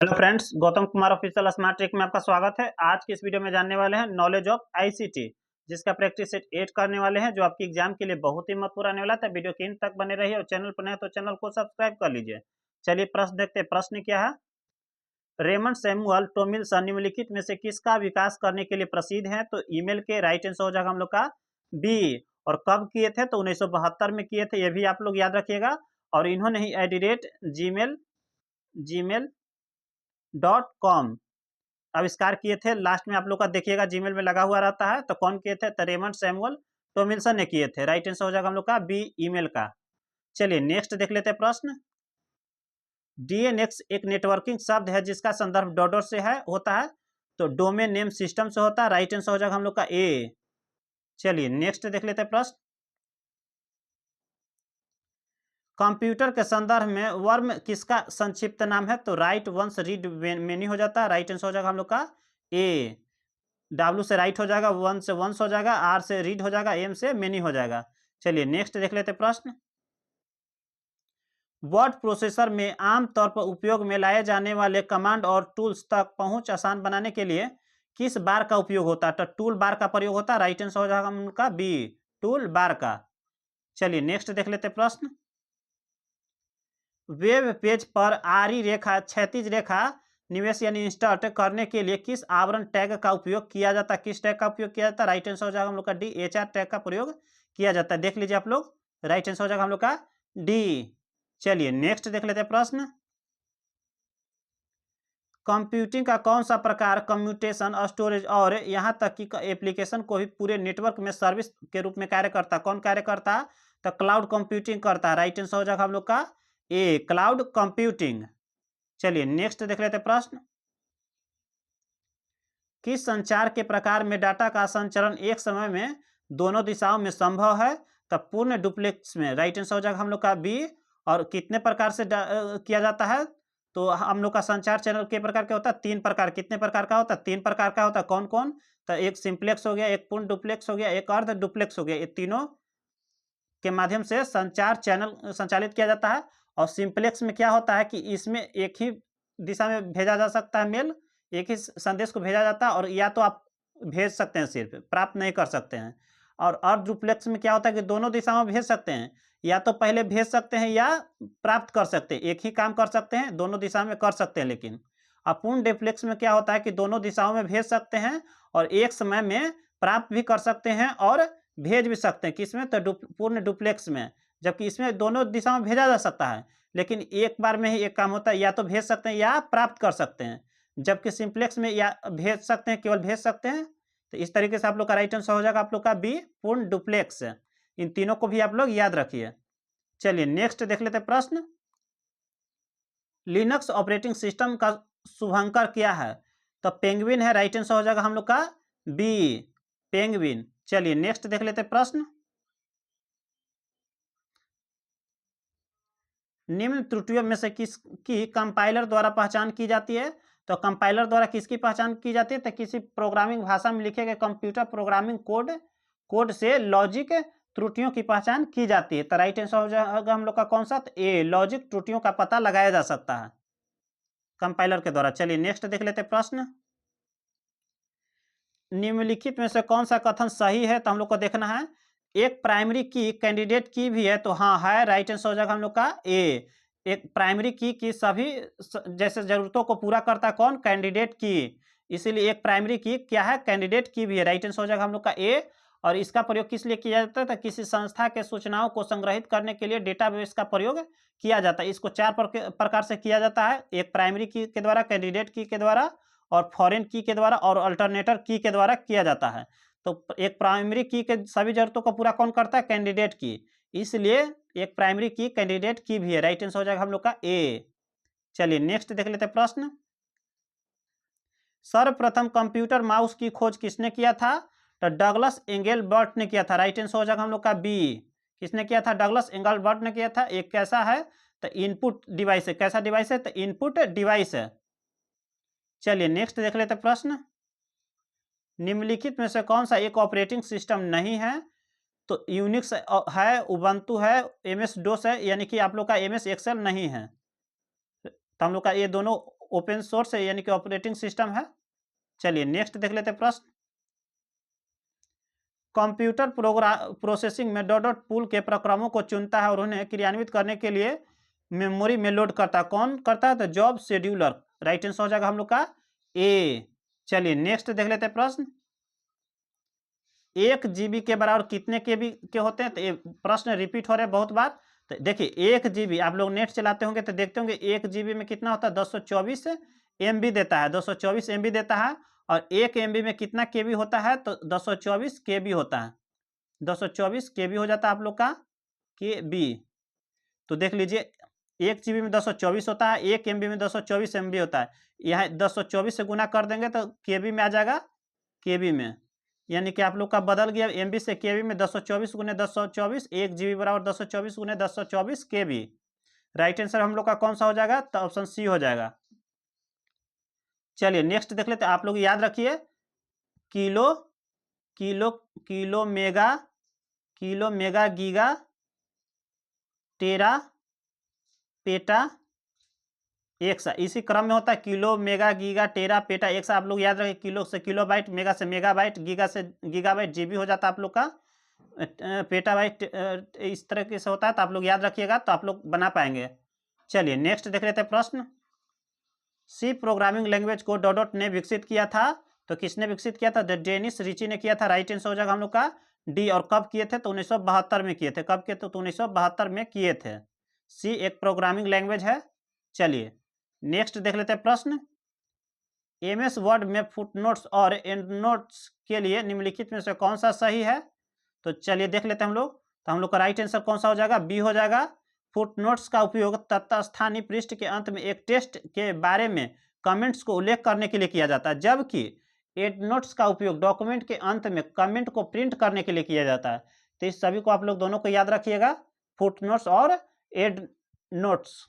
Hello friends, Gautam Kumar official smart trick में आपका स्वागत है। आज की इस वीडियो में जानने वाले हैं नॉलेज ऑफ आईसीटी, जिसका प्रैक्टिस सेट 8 करने वाले हैं, जो आपकी एग्जाम के लिए बहुत ही महत्वपूर्ण रहने वाला है। वीडियो के अंत तक बने रहिए और चैनल पर नए तो चैनल को सब्सक्राइब कर लीजिए। चलिए प्रश्न देखते हैं। प्रश्न क्या है? रेमंड सैमुअल टॉमिल्सन निम्नलिखित में से किसका विकास करने के लिए प्रसिद्ध है? तो ईमेल के राइट आंसर हो जाएगा हम लोग का बी। और कब किए थे? तो 1972 में किए थे, ये भी आप लोग याद रखिएगा। और इन्होंने ही gmail.com आविष्कार किए थे। लास्ट में आप लोग का देखिएगा जीमेल में लगा हुआ रहता है। तो कौन किए थे? तो रेमंड सैमुअल टॉमिल्सन ने किए थे। राइट आंसर हो जाएगा हम लोग का बी, ईमेल का। चलिए नेक्स्ट देख लेते हैं प्रश्न। डीएनएक्स एक नेटवर्किंग शब्द है जिसका संदर्भ डॉट से है होता है, तो डोमेन नेम सिस्टम से होता है। राइट आंसर हो जाएगा हम लोग का ए। चलिए नेक्स्ट देख लेते हैं प्रश्न। कंप्यूटर के संदर्भ में वर्म किसका संक्षिप्त नाम है? तो राइट वंस रीड मेनी हो जाता है। राइट आंसर हो जाएगा हम लोग का ए। डब्ल्यू से राइट हो जाएगा, वन से वंस हो जाएगा, आर से रीड हो जाएगा, एम से मेनी हो जाएगा। चलिए नेक्स्ट देख लेते हैं प्रश्न। वर्ड प्रोसेसर में आमतौर पर उपयोग में लाए जाने वाले कमांड और टूल्स तक पहुंच आसान बनाने के लिए किस बार का उपयोग होता है? तो टूल बार का प्रयोग होता है। राइट आंसर हो जाएगा उनका बी, टूल बार का। चलिए नेक्स्ट देख लेते हैं प्रश्न। वेब पेज पर आड़ी रेखा क्षैतिज रेखा निवेश यानी इंस्टर्ट करने के लिए किस आवरण टैग का उपयोग किया जाता है? किस टैग का उपयोग किया जाता है? राइट आंसर हो जाएगा हम लोग का डी, एचआर टैग का प्रयोग किया जाता है। देख लीजिए आप लोग, राइट आंसर हो जाएगा हम लोग का डी। चलिए नेक्स्ट देख लेते हैं प्रश्न। कंप्यूटिंग का कौन सा प्रकार कम्यूटेशन, स्टोरेज और यहाँ तक कि एप्लीकेशन को भी पूरे नेटवर्क में सर्विस के रूप में कार्य करता है? कौन कार्य करता है? तो क्लाउड कंप्यूटिंग करता है। राइट आंसर हो जाएगा हम लोग का ए, क्लाउड कंप्यूटिंग। चलिए नेक्स्ट देख लेते हैं प्रश्न। किस संचार के प्रकार में डाटा का संचरण एक समय में दोनों दिशाओं में संभव है? तब पूर्ण डुप्लेक्स में। राइट आंसर हो जाएगा हम लोग का बी। और कितने प्रकार से किया जाता है? तो हम लोग का संचार चैनल के प्रकार क्या होता है? 3 प्रकार। कितने प्रकार का होता है? 3 प्रकार का होता है। कौन कौन? तो एक सिंप्लेक्स हो गया, एक पूर्ण डुप्लेक्स हो गया, एक अर्ध डुप्लेक्स हो गया। ये तीनों के माध्यम से संचार चैनल संचालित किया जाता है। और सिंप्लेक्स में क्या होता है कि इसमें एक ही दिशा में भेजा जा सकता है मेल, एक ही संदेश को भेजा जाता है, और या तो आप भेज सकते हैं, सिर्फ प्राप्त नहीं कर सकते हैं। और अर्ध डुप्लेक्स में क्या होता है कि दोनों दिशाओं में भेज सकते हैं, या तो पहले भेज सकते हैं या प्राप्त कर सकते हैं। एक ही काम कर सकते हैं, दोनों दिशा में कर सकते हैं। लेकिन अपूर्ण डुप्लेक्स में क्या होता है कि दोनों दिशाओं में भेज सकते हैं और एक समय में प्राप्त भी कर सकते हैं और भेज भी सकते हैं। किसमें? तो पूर्ण डुप्लेक्स में। जबकि इसमें दोनों दिशाओं में भेजा जा सकता है, लेकिन एक बार में ही एक काम होता है, या तो भेज सकते हैं या प्राप्त कर सकते हैं। जबकि सिंप्लेक्स में या भेज सकते हैं, केवल भेज सकते हैं। तो इस तरीके से आप लोग का राइट आंसर हो जाएगा आप लोग का बी, पूर्ण डुप्लेक्स। इन तीनों को भी आप लोग याद रखिए। चलिए नेक्स्ट देख लेते हैं प्रश्न। लिनक्स ऑपरेटिंग सिस्टम का शुभंकर क्या है? तो पेंगुइन है। राइट आंसर हो जाएगा हम लोग का बी, पेंगुइन। चलिए नेक्स्ट देख लेते हैं प्रश्न। निम्न त्रुटियों में से किसकी कंपाइलर द्वारा पहचान की जाती है? तो कंपाइलर द्वारा किसकी पहचान की जाती है? तो किसी प्रोग्रामिंग भाषा में लिखे गए कंप्यूटर प्रोग्रामिंग कोड से लॉजिक त्रुटियों की पहचान की जाती है। तो राइट आंसर हो जाएगा हम लोग का कौन सा? तो ए, लॉजिक त्रुटियों का पता लगाया जा सकता है कंपाइलर के द्वारा। चलिए नेक्स्ट देख लेते हैं प्रश्न। निम्नलिखित में से कौन सा कथन सही है? तो हम लोग को देखना है। एक प्राइमरी की कैंडिडेट की भी है, तो हाँ है। राइट आंसर हो जाएगा हम लोग का ए। एक प्राइमरी की सभी जैसे जरूरतों को पूरा करता है। कौन? कैंडिडेट की। इसीलिए एक प्राइमरी की क्या है? कैंडिडेट की भी है। राइट आंसर हो जाएगा हम लोग का ए। और इसका प्रयोग किस लिए किया जाता है? तो किसी संस्था के सूचनाओं को संग्रहित करने के लिए डेटाबेस का प्रयोग किया जाता है। इसको 4 प्रकार से किया जाता है। एक प्राइमरी की के द्वारा, कैंडिडेट की के द्वारा, और फॉरेन की के द्वारा, और अल्टरनेटर की के द्वारा किया जाता है। तो एक प्राइमरी की के सभी जरूरतों को पूरा कौन करता है? कैंडिडेट की। इसलिए एक प्राइमरी की कैंडिडेट की भी है। राइट आंसर हो जाएगा हम लोग का ए। चलिए नेक्स्ट देख लेते हैं प्रश्न। सर्वप्रथम कंप्यूटर माउस की खोज किसने किया था? तो डगलस एंगलबर्ट ने किया था। राइट आंसर हो जाएगा हम लोग का बी। किसने किया था? डगलस एंगलबर्ट ने किया था। एक कैसा है? तो इनपुट डिवाइस है। कैसा डिवाइस है? तो इनपुट डिवाइस है। चलिए नेक्स्ट देख लेते हैं प्रश्न। निम्नलिखित में से कौन सा एक ऑपरेटिंग सिस्टम नहीं है? तो यूनिक्स है, उबंटू है, एमएस डोस है, यानी कि आप लोग का एमएस एक्सेल नहीं है। तो हम लोग का ये दोनों ओपन सोर्स है यानी कि ऑपरेटिंग सिस्टम है। चलिए नेक्स्ट देख लेते हैं प्रश्न। कंप्यूटर प्रोसेसिंग में डॉट डॉट पुल के प्रक्रमों को चुनता है और उन्हें क्रियान्वित करने के लिए मेमोरी में लोड करता है। कौन करता है? तो जॉब शेड्यूलर। राइट आंसर हो जाएगा हम लोग का ए। चलिए नेक्स्ट देख लेते हैं प्रश्न। 1 GB के बराबर कितने KB के होते हैं? तो ये प्रश्न रिपीट हो रहे हैं बहुत बार। तो देखिए 1 GB आप लोग नेट चलाते होंगे तो देखते होंगे 1 GB में कितना होता है? 224 MB देता है, 224 MB देता है। और 1 MB में कितना KB होता है? तो 224 KB होता है। 224 KB हो जाता है आप लोग का KB। तो देख लीजिए 1 GB में 224 होता है, 1 MB में 224 MB होता है। यहाँ 224 से गुना कर देंगे तो KB में आ जाएगा, KB में। यानी कि आप लोग का बदल गया MB से KB में। 224 गुने 224, 1 GB बराबर 224 गुने 224 KB। राइट आंसर हम लोग का कौन सा हो जाएगा? तो ऑप्शन सी हो जाएगा। चलिए नेक्स्ट देख लेते हैं। आप लोग याद रखिए kilo kilo kilo mega giga tera peta exa, इसी क्रम में होता है। Kilo mega giga tera peta exa आप लोग याद रखिए। किलो से किलोबाइट, मेगा से मेगाबाइट, गीगा से गीगाबाइट GB हो जाता है आप लोग का। पेटाबाइट इस तरह से होता है। तो आप लोग याद रखिएगा तो आप लोग बना पाएंगे। चलिए नेक्स्ट देख लेते हैं प्रश्न। सी प्रोग्रामिंग लैंग्वेज को डॉट ने विकसित किया था। तो किसने विकसित किया था? डेनिस रिची ने किया था। राइट आंसर हो जाएगा हम लोग का डी। और कब किए थे? तो 1972 में किए थे। कब किए थे? तो 1972 में किए थे। सी एक प्रोग्रामिंग लैंग्वेज है। चलिए नेक्स्ट देख लेते हैं प्रश्न। MS वर्ड में फुटनोट्स और एंडनोट्स के लिए निम्नलिखित में से कौन सा सही है? तो चलिए देख लेते हैं हम लोग। तो हम लोग का राइट आंसर कौन सा हो जाएगा? बी हो जाएगा। फुटनोट्स का उपयोग तत्स्थानी पृष्ठ के अंत में एक टेस्ट के बारे में कमेंट्स को उल्लेख करने के लिए किया जाता है, जबकि एंडनोट्स का उपयोग डॉक्यूमेंट के अंत में कमेंट को प्रिंट करने के लिए किया जाता है। तो इस सभी को आप लोग दोनों को याद रखिएगा, फुटनोट्स और एंडनोट्स।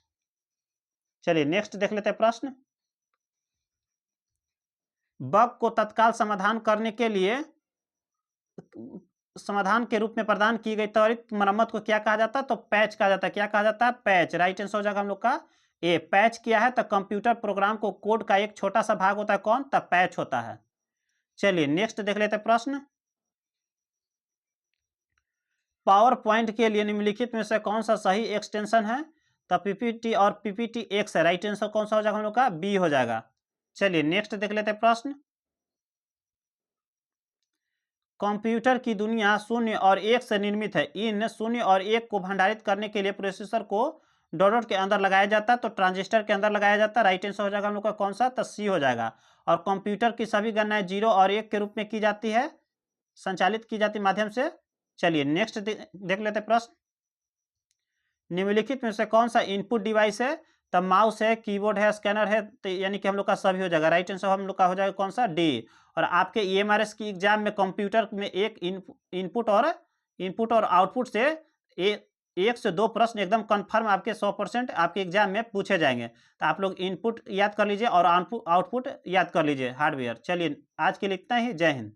चलिए नेक्स्ट देख लेते हैं प्रश्न। बग को तत्काल समाधान करने के लिए समाधान के रूप में प्रदान की गई त्वरित मरम्मत को क्या कहा जाता है? तो पैच कहा जाता है। क्या कहा जाता है? पैच। राइट आंसर हो जाएगा हम लोग का ए। पैच किया है तो कंप्यूटर प्रोग्राम को कोड का एक छोटा सा भाग होता है, कौन? तब पैच होता है। चलिए नेक्स्ट देख लेते हैं प्रश्न। पावर पॉइंट के लिए निम्नलिखित में से कौन सा सही एक्सटेंशन है? तो PPT और PPTX है। राइट आंसर कौन सा हो जाएगा हम लोग का? बी हो जाएगा। चलिए नेक्स्ट देख लेते हैं प्रश्न। कंप्यूटर की दुनिया 0 और 1 से निर्मित है। इन 0 और 1 को भंडारित करने के लिए प्रोसेसर को डॉट के अंदर लगाया जाता है, तो ट्रांजिस्टर के अंदर लगाया जाता है। राइट आंसर हो जाएगा हम लोग का कौन सा? तो सी हो जाएगा। और कंप्यूटर की सभी गणनाएं 0 और 1 के रूप में की जाती है, संचालित की जाती माध्यम से। चलिए नेक्स्ट देख लेते हैं प्रश्न। निम्नलिखित में से कौन सा इनपुट डिवाइस है? तब माउस है, कीबोर्ड है, स्कैनर है। तो यानी कि हम लोग का सभी हो जाएगा। राइट आंसर हम लोग का हो जाएगा कौन सा? डी। और आपके EMRS की एग्जाम में कंप्यूटर में एक इनपुट और आउटपुट से 1 से 2 प्रश्न एकदम कंफर्म आपके 100% आपके एग्जाम में पूछे जाएंगे। तो आप लोग इनपुट याद कर लीजिए और आउटपुट याद कर लीजिए हार्डवेयर। चलिए आज के लिए इतना ही। जय हिंद।